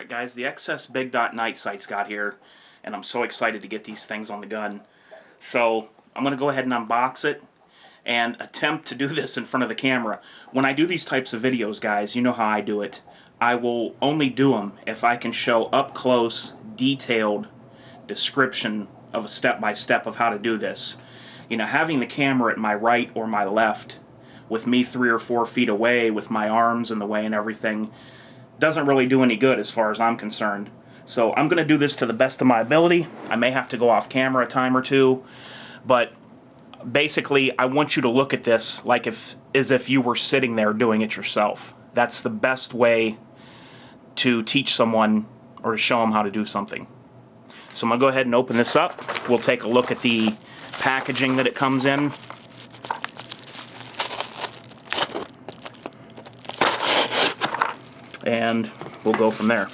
Alright guys, the excess big dot night sights got here, and I'm so excited to get these things on the gun. So I'm going to go ahead and unbox it and attempt to do this in front of the camera. When I do these types of videos, guys, you know how I do it. I will only do them if I can show up close, detailed description of a step-by-step of how to do this. You know, having the camera at my right or my left, with me 3 or 4 feet away, with my arms in the way and everything, doesn't really do any good as far as I'm concerned. So I'm going to do this to the best of my ability. I may have to go off camera a time or two, but basically I want you to look at this like as if you were sitting there doing it yourself. That's the best way to teach someone or to show them how to do something. So I'm going to go ahead and open this up. We'll take a look at the packaging that it comes in. And we'll go from there.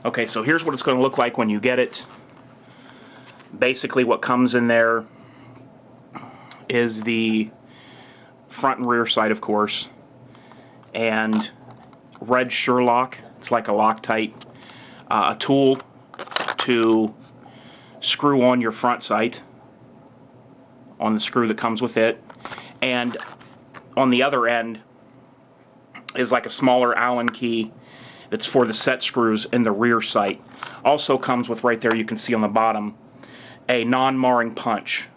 Okay, so here's what it's going to look like when you get it. Basically what comes in there is the front and rear sight, of course, and red Sherlock. It's like a Loctite, a tool to screw on your front sight on the screw that comes with it, and on the other end is like a smaller Allen key that's for the set screws in the rear sight. Also comes with, right there you can see on the bottom, a non-marring punch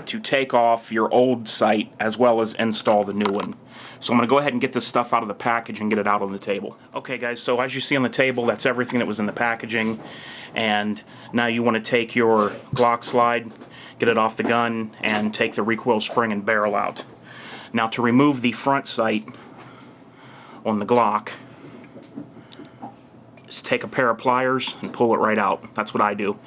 to take off your old sight as well as install the new one. So I'm going to go ahead and get this stuff out of the package and get it out on the table. Okay guys, so as you see on the table, that's everything that was in the packaging. And now you want to take your Glock slide, get it off the gun, and take the recoil spring and barrel out. Now to remove the front sight on the Glock, just take a pair of pliers and pull it right out. That's what I do.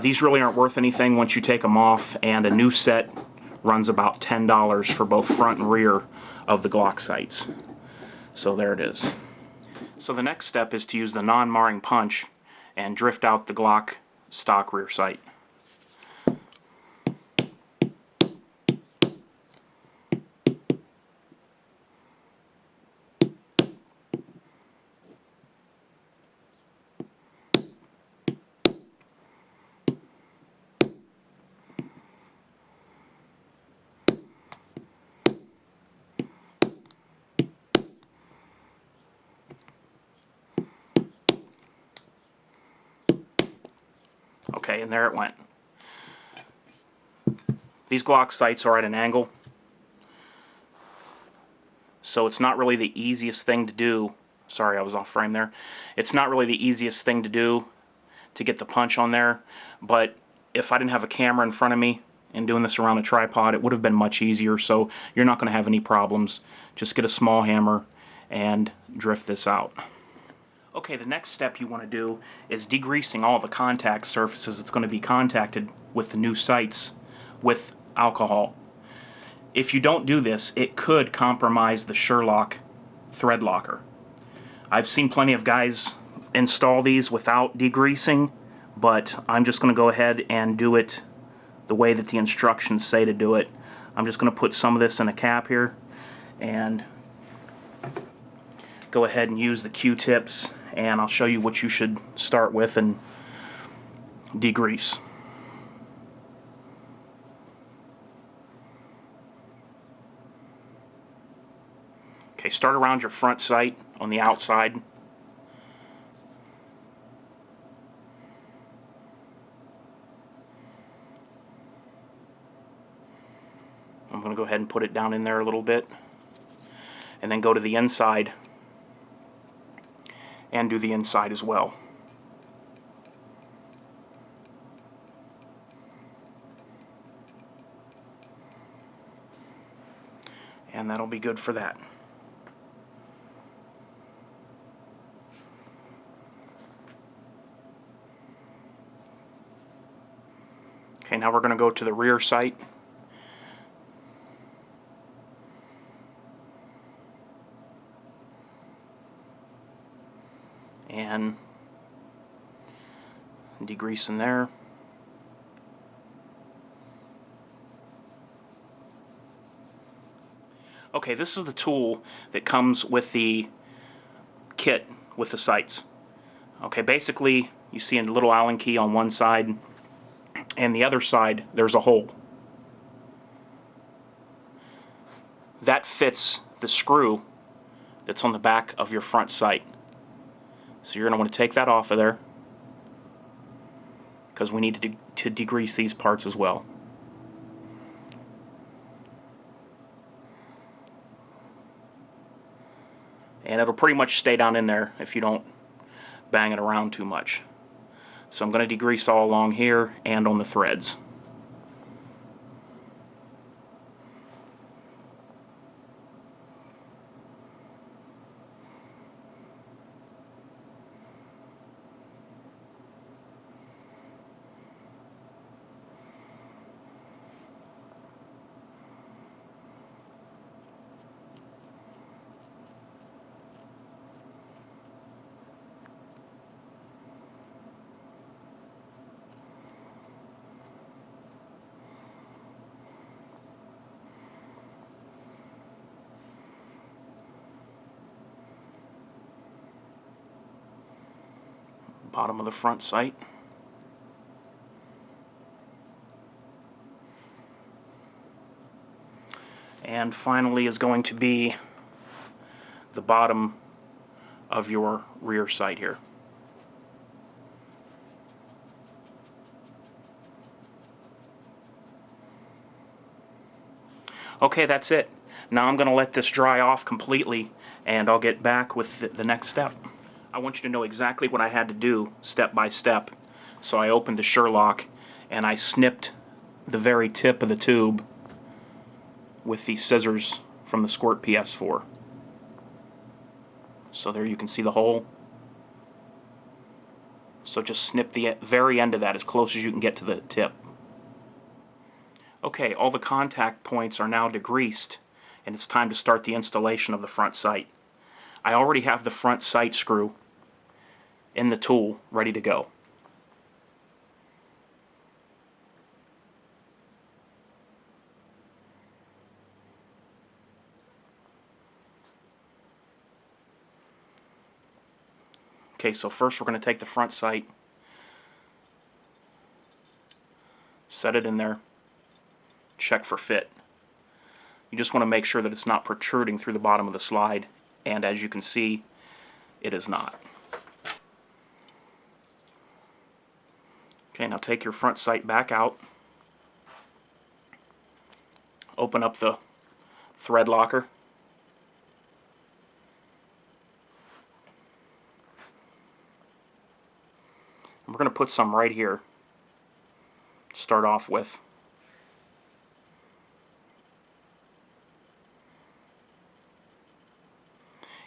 These really aren't worth anything once you take them off, and a new set runs about $10 for both front and rear of the Glock sights. So there it is. So the next step is to use the non-marring punch and drift out the Glock stock rear sight. Okay, and there it went. These Glock sights are at an angle, so it's not really the easiest thing to do. Sorry, I was off frame there. It's not really the easiest thing to do to get the punch on there, but if I didn't have a camera in front of me and doing this around a tripod, it would have been much easier, so you're not going to have any problems. Just get a small hammer and drift this out. Okay, the next step you want to do is degreasing all the contact surfaces that's going to be contacted with the new sights with alcohol. If you don't do this, it could compromise the Sherlock thread locker. I've seen plenty of guys install these without degreasing, but I'm just going to go ahead and do it the way that the instructions say to do it. I'm just going to put some of this in a cap here and go ahead and use the Q-tips, and I'll show you what you should start with and degrease. Okay, start around your front sight on the outside. I'm going to go ahead and put it down in there a little bit, and then go to the inside and do the inside as well. And that'll be good for that. Okay, now we're going to go to the rear sight. And degrease in there. Okay, this is the tool that comes with the kit with the sights. Okay, basically you see a little Allen key on one side, and the other side there's a hole. That fits the screw that's on the back of your front sight. So you're going to want to take that off of there, because we need to degrease these parts as well. And it'll pretty much stay down in there if you don't bang it around too much. So I'm going to degrease all along here and on the threads. Bottom of the front sight. And finally is going to be the bottom of your rear sight here. Okay, that's it. Now I'm going to let this dry off completely, and I'll get back with the next step. I want you to know exactly what I had to do step by step. So I opened the Sherlock and I snipped the very tip of the tube with these scissors from the Squirt PS4. So there you can see the hole. So just snip the very end of that as close as you can get to the tip. Okay, all the contact points are now degreased, and it's time to start the installation of the front sight. I already have the front sight screw in the tool ready to go. Okay, so first we're going to take the front sight, set it in there, check for fit. You just want to make sure that it's not protruding through the bottom of the slide, and as you can see, it is not. Okay, now take your front sight back out, open up the thread locker, and we're going to put some right here to start off with.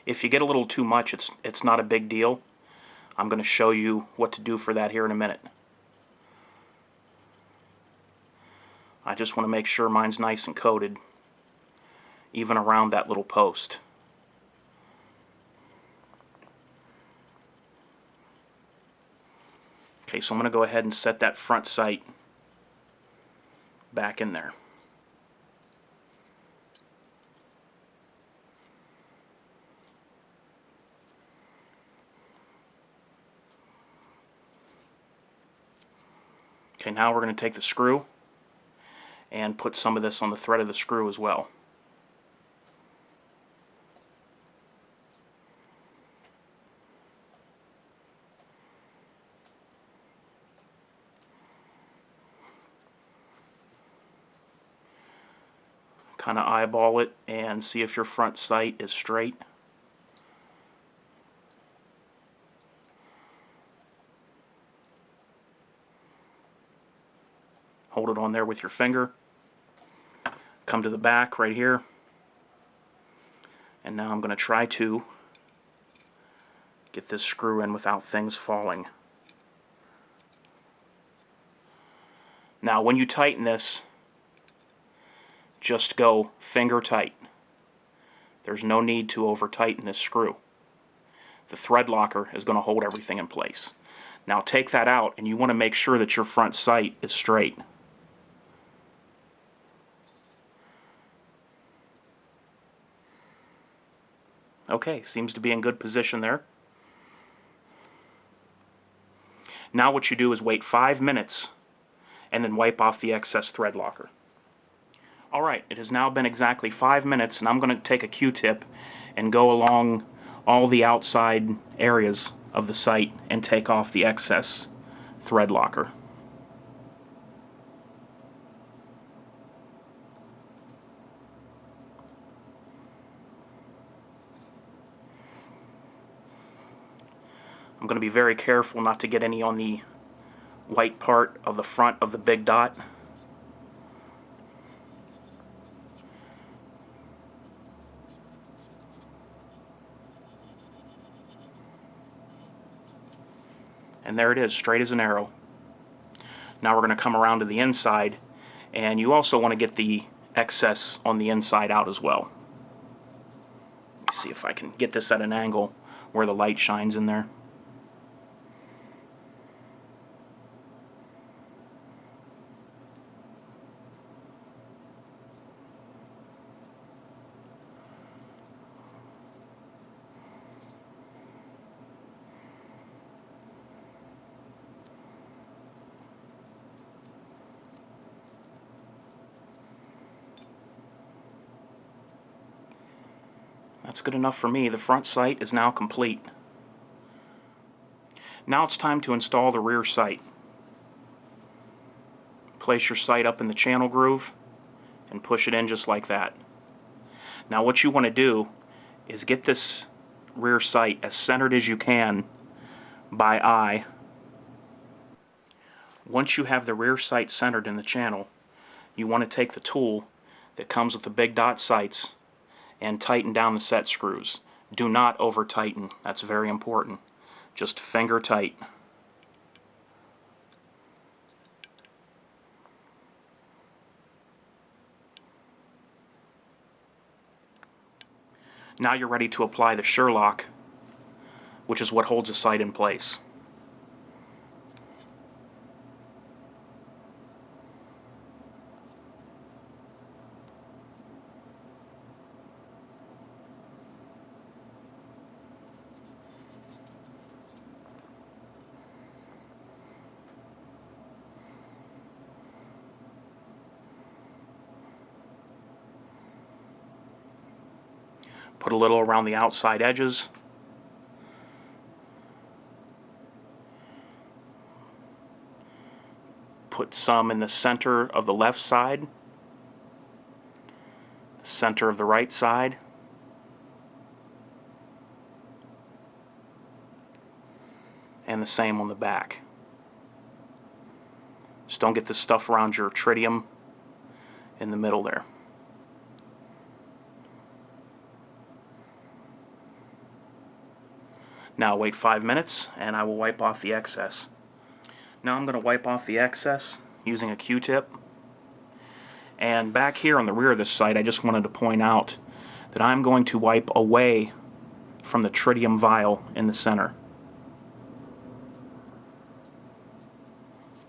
If you get a little too much, it's not a big deal. I'm going to show you what to do for that here in a minute. I just want to make sure mine's nice and coated, even around that little post. Okay, so I'm going to go ahead and set that front sight back in there. Okay, now we're going to take the screw and put some of this on the thread of the screw as well. Kind of eyeball it and see if your front sight is straight. Hold it on there with your finger. Come to the back right here. And now I'm going to try to get this screw in without things falling. Now when you tighten this, just go finger tight. There's no need to over tighten this screw. The thread locker is going to hold everything in place. Now take that out, and you want to make sure that your front sight is straight. Okay, seems to be in good position there. Now what you do is wait 5 minutes and then wipe off the excess thread locker. Alright, it has now been exactly 5 minutes, and I'm going to take a Q-tip and go along all the outside areas of the sight and take off the excess thread locker. I'm going to be very careful not to get any on the white part of the front of the big dot. And there it is, straight as an arrow. Now we're going to come around to the inside, and you also want to get the excess on the inside out as well. Let me see if I can get this at an angle where the light shines in there. That's good enough for me. The front sight is now complete. Now it's time to install the rear sight. Place your sight up in the channel groove and push it in just like that. Now what you want to do is get this rear sight as centered as you can by eye. Once you have the rear sight centered in the channel, you want to take the tool that comes with the big dot sights and tighten down the set screws. Do not over tighten. That's very important. Just finger tight. Now you're ready to apply the Sherlock, which is what holds the sight in place. Put a little around the outside edges. Put some in the center of the left side, the center of the right side, and the same on the back. Just don't get this stuff around your tritium in the middle there. Now wait 5 minutes and I will wipe off the excess. Now I'm going to wipe off the excess using a Q-tip. And back here on the rear of this sight, I just wanted to point out that I'm going to wipe away from the tritium vial in the center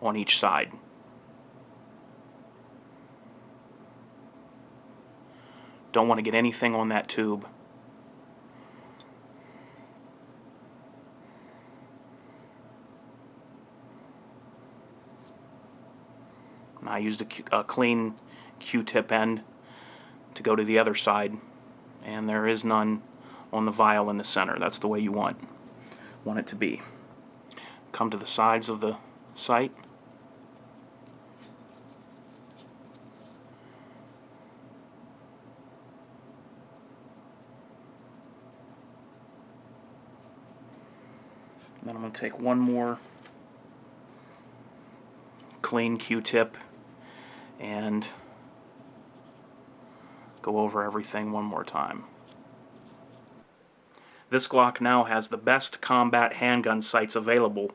on each side. Don't want to get anything on that tube. I used a clean Q-tip end to go to the other side, and there is none on the vial in the center. That's the way you want it to be. Come to the sides of the sight. Then I'm going to take one more clean Q-tip and go over everything one more time. This Glock now has the best combat handgun sights available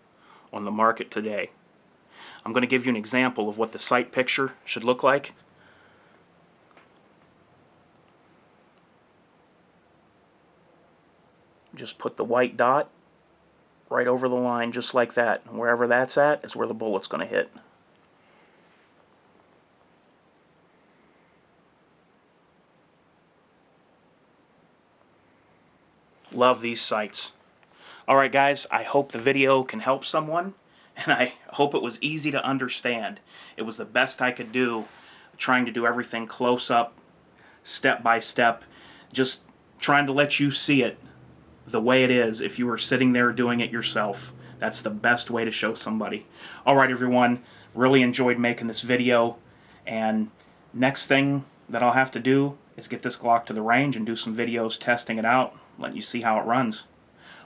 on the market today. I'm going to give you an example of what the sight picture should look like. Just put the white dot right over the line just like that. And wherever that's at is where the bullet's going to hit. Love these sights. Alright guys, I hope the video can help someone, and I hope it was easy to understand. It was the best I could do, trying to do everything close up, step by step, just trying to let you see it the way it is if you were sitting there doing it yourself. That's the best way to show somebody. Alright everyone, really enjoyed making this video, and next thing that I'll have to do is get this Glock to the range and do some videos testing it out, letting you see how it runs.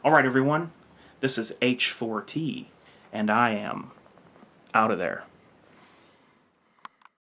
Alright everyone, this is H4T, and I am out of there.